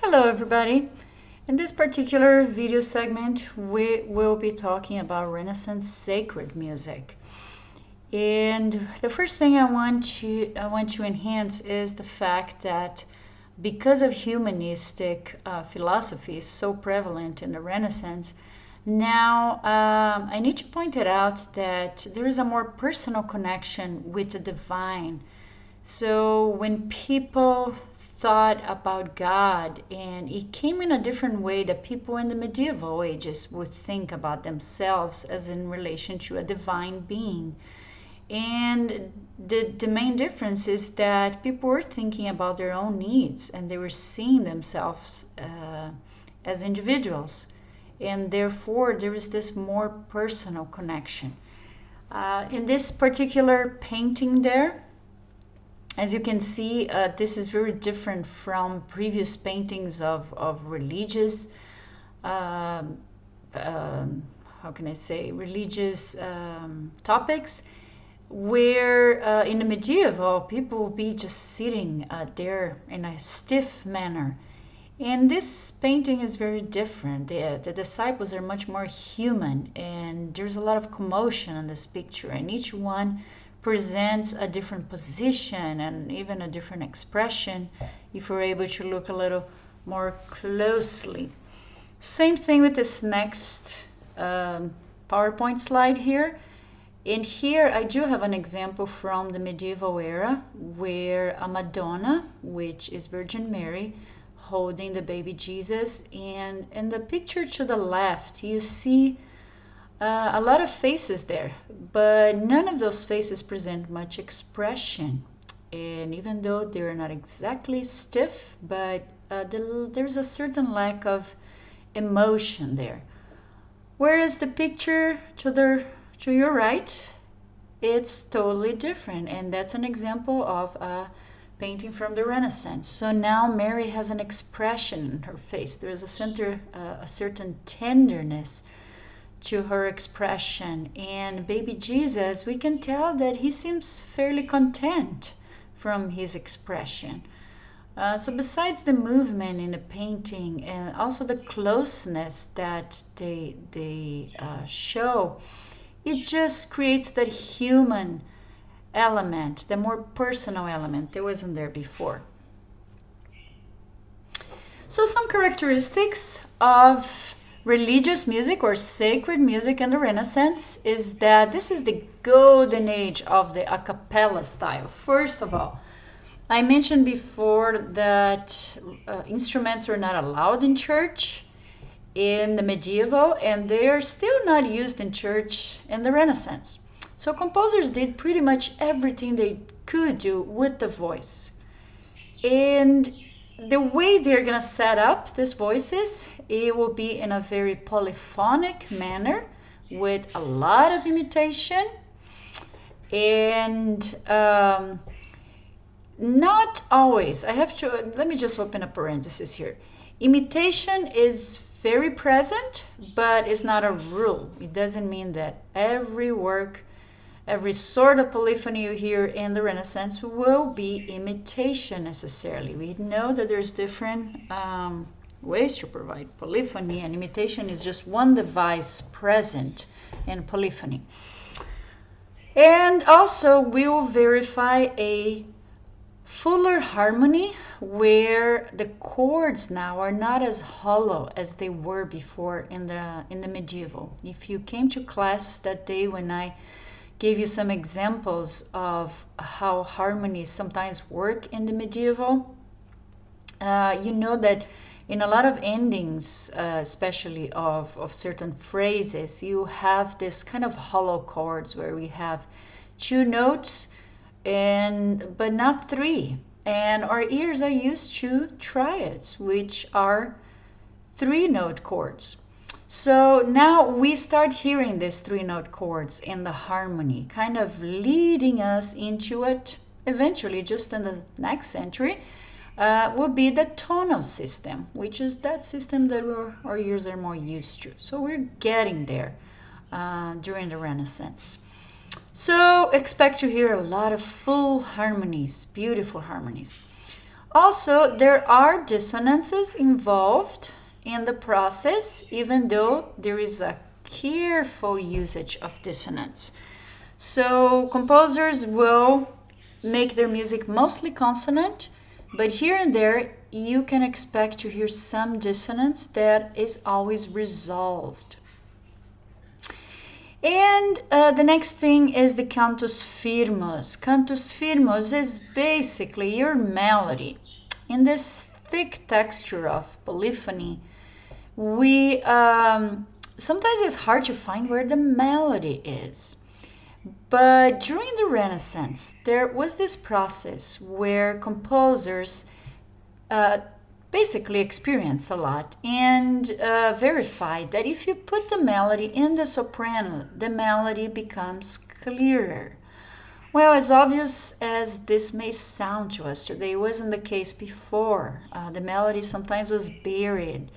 Hello everybody. In this particular video segment we will be talking about Renaissance sacred music. And the first thing I want to enhance is the fact that because of humanistic philosophy is so prevalent in the Renaissance, now I need to point it out that there is a more personal connection with the divine. So when people thought about God, and it came in a different way that people in the medieval ages would think about themselves as in relation to a divine being. And the main difference is that people were thinking about their own needs and they were seeing themselves as individuals. And therefore, there is this more personal connection. In this particular painting there, as you can see, this is very different from previous paintings of religious, how can I say, religious topics, where in the medieval people will be just sitting there in a stiff manner. And this painting is very different. The disciples are much more human, and there's a lot of commotion in this picture, and each one presents a different position and even a different expression if we're able to look a little more closely. Same thing with this next PowerPoint slide here. And here I do have an example from the medieval era where a Madonna, which is Virgin Mary, holding the baby Jesus, and in the picture to the left you see a lot of faces there, but none of those faces present much expression. And even though they're not exactly stiff, but there's a certain lack of emotion there. Whereas the picture to your right, it's totally different, and that's an example of a painting from the Renaissance. So now Mary has an expression in her face. There is a certain tenderness to her expression, and baby Jesus, we can tell that he seems fairly content from his expression. So besides the movement in the painting and also the closeness that they show, it just creates that human element, the more personal element that wasn't there before. So some characteristics of religious music or sacred music in the Renaissance is that this is the golden age of the a cappella style. First of all, I mentioned before that instruments were not allowed in church in the medieval, and they are still not used in church in the Renaissance. So composers did pretty much everything they could do with the voice. And the way they're gonna set up these voices, it will be in a very polyphonic manner with a lot of imitation, and not always. Let me just open a parenthesis here. Imitation is very present, but it's not a rule. It doesn't mean that every work, every sort of polyphony you hear in the Renaissance will be imitation necessarily. We know that there's different ways to provide polyphony, and imitation is just one device present in polyphony. And also we will verify a fuller harmony where the chords now are not as hollow as they were before in the medieval. If you came to class that day when I gave you some examples of how harmonies sometimes work in the medieval, you know that in a lot of endings, especially of certain phrases, you have this kind of hollow chords where we have two notes but not three. And our ears are used to triads, which are three-note chords. So now we start hearing these three-note chords in the harmony, kind of leading us into it eventually, just in the next century, will be the tonal system, which is that system that our ears are more used to. So we're getting there during the Renaissance. So expect to hear a lot of full harmonies, beautiful harmonies. Also, there are dissonances involved in the process, even though there is a careful usage of dissonance. So composers will make their music mostly consonant, but here and there you can expect to hear some dissonance that is always resolved. And the next thing is the cantus firmus. Cantus firmus is basically your melody. In this thick texture of polyphony, we sometimes it's hard to find where the melody is. But during the Renaissance, there was this process where composers basically experienced a lot and verified that if you put the melody in the soprano, the melody becomes clearer. Well, as obvious as this may sound to us today, it wasn't the case before. The melody sometimes was buried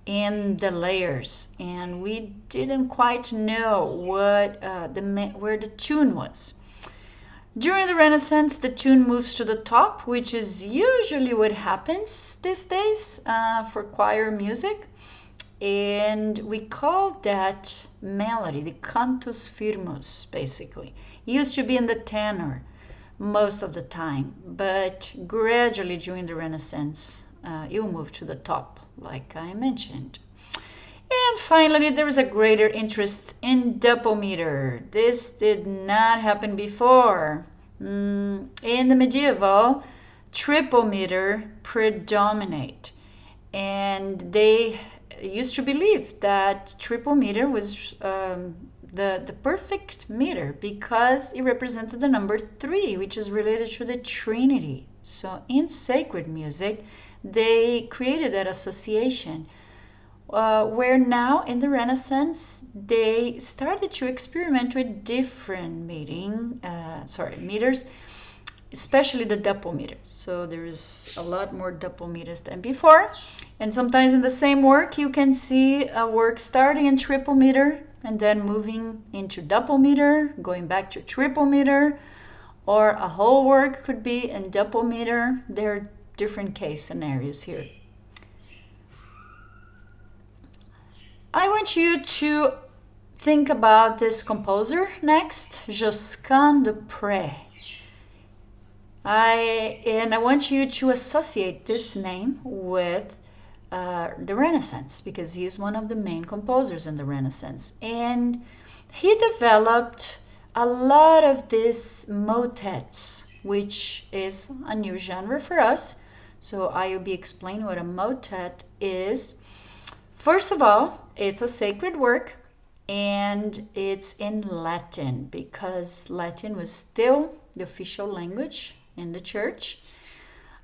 in the layers, and we didn't quite know what where the tune was. During the Renaissance, the tune moves to the top, which is usually what happens these days for choir music, and we call that melody the cantus firmus. Basically, it used to be in the tenor most of the time, but gradually during the Renaissance, it will move to the top, like I mentioned. And finally, there is a greater interest in double meter. This did not happen before. In the medieval, triple meter predominate, and they used to believe that triple meter was the perfect meter because it represented the number 3, which is related to the Trinity. So in sacred music, they created that association, where now in the Renaissance they started to experiment with different meters, especially the double meter. So there's a lot more double meters than before, and sometimes in the same work you can see a work starting in triple meter and then moving into double meter, going back to triple meter, or a whole work could be in double meter. There are different case scenarios here. I want you to think about this composer next, Josquin de Prez. I want you to associate this name with the Renaissance, because he is one of the main composers in the Renaissance. And he developed a lot of these motets, which is a new genre for us. So I will be explaining what a motet is. First of all, it's a sacred work, and it's in Latin because Latin was still the official language in the church.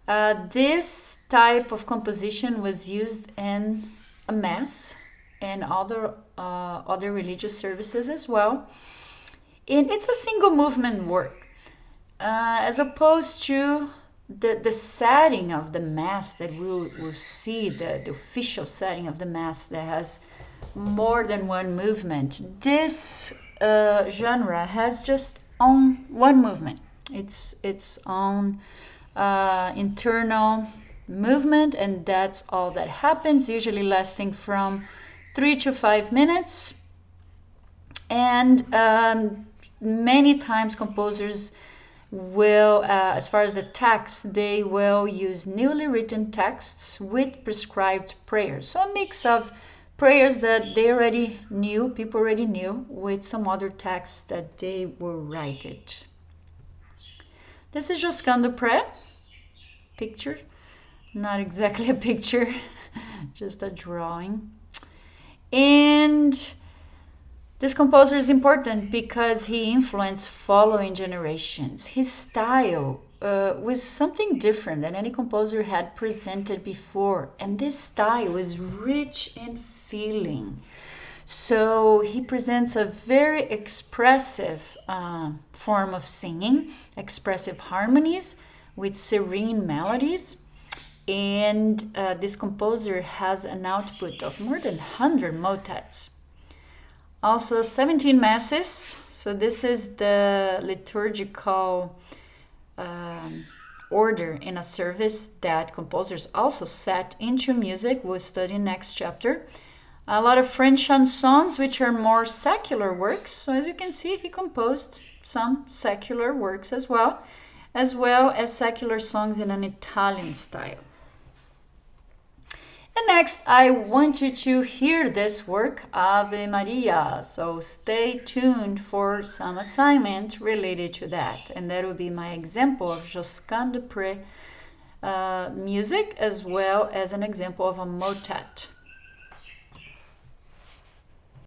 This type of composition was used in a mass and other religious services as well. And it's a single movement work, as opposed to the setting of the mass that we'll see, the official setting of the mass that has more than one movement. This genre has just one movement. It's its own internal movement, and that's all that happens, usually lasting from 3 to 5 minutes. And many times composers will, as far as the text, they will use newly written texts with prescribed prayers. So a mix of prayers that they already knew, people already knew, with some other texts that they will write it. This is Josquin de Prez picture. Not exactly a picture, just a drawing. And this composer is important because he influenced following generations. His style was something different than any composer had presented before, and this style was rich in feeling. So he presents a very expressive form of singing, expressive harmonies with serene melodies. And this composer has an output of more than 100 motets. Also 17 masses. So this is the liturgical order in a service that composers also set into music. We'll study next chapter. A lot of French chansons, which are more secular works. So as you can see, he composed some secular works as well as secular songs in an Italian style. And next, I want you to hear this work, Ave Maria. So stay tuned for some assignment related to that. And that will be my example of Josquin de Prez music, as well as an example of a motet.